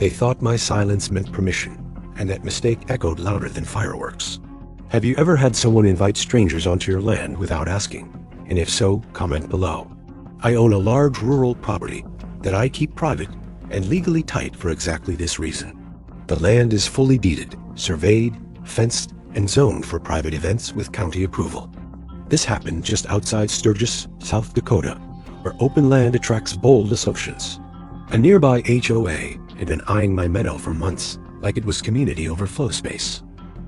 They thought my silence meant permission, and that mistake echoed louder than fireworks. Have you ever had someone invite strangers onto your land without asking? And if so, comment below. I own a large rural property that I keep private and legally tight for exactly this reason. The land is fully deeded, surveyed, fenced, and zoned for private events with county approval. This happened just outside Sturgis, South Dakota, where open land attracts bold assumptions. A nearby HOA had been eyeing my meadow for months, like it was community overflow space.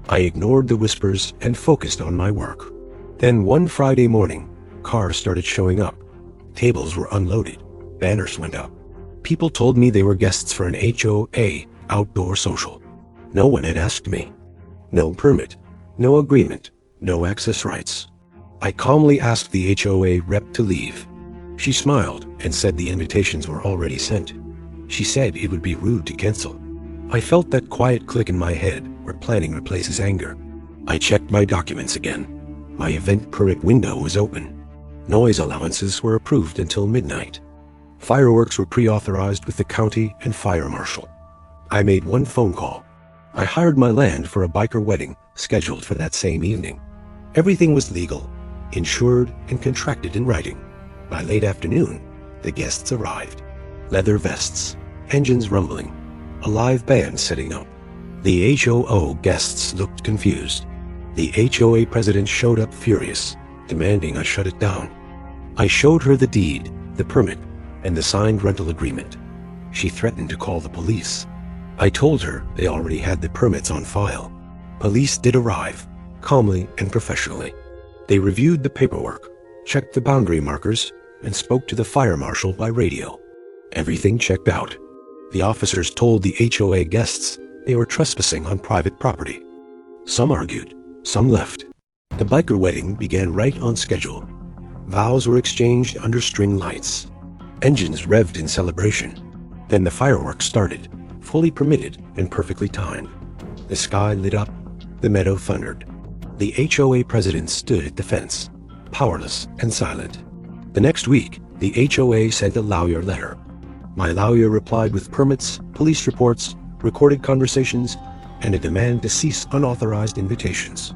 I ignored the whispers and focused on my work. Then one Friday morning, cars started showing up. Tables were unloaded. Banners went up. People told me they were guests for an HOA outdoor social. No one had asked me. No permit, no agreement, no access rights. I calmly asked the HOA rep to leave. She smiled and said the invitations were already sent. She said it would be rude to cancel. I felt that quiet click in my head where planning replaces anger. I checked my documents again. My event permit window was open. Noise allowances were approved until midnight. Fireworks were pre-authorized with the county and fire marshal. I made one phone call. I hired my land for a biker wedding scheduled for that same evening. Everything was legal, insured, and contracted in writing. By late afternoon, the guests arrived. Leather vests, engines rumbling, a live band setting up. The HOA guests looked confused. The HOA president showed up furious, demanding I shut it down. I showed her the deed, the permit, and the signed rental agreement. She threatened to call the police. I told her they already had the permits on file. Police did arrive, calmly and professionally. They reviewed the paperwork, checked the boundary markers, and spoke to the fire marshal by radio. Everything checked out. The officers told the HOA guests they were trespassing on private property. Some argued, some left. The biker wedding began right on schedule. Vows were exchanged under string lights. Engines revved in celebration. Then the fireworks started, fully permitted and perfectly timed. The sky lit up, the meadow thundered. The HOA president stood at the fence, powerless and silent. The next week, the HOA sent a lawyer letter. My lawyer replied with permits, police reports, recorded conversations, and a demand to cease unauthorized invitations.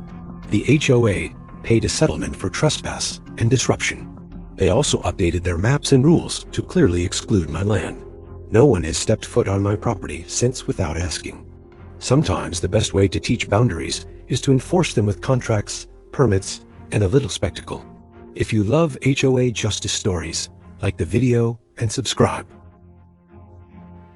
The HOA paid a settlement for trespass and disruption. They also updated their maps and rules to clearly exclude my land. No one has stepped foot on my property since without asking. Sometimes the best way to teach boundaries is to enforce them with contracts, permits, and a little spectacle. If you love HOA justice stories, like the video and subscribe.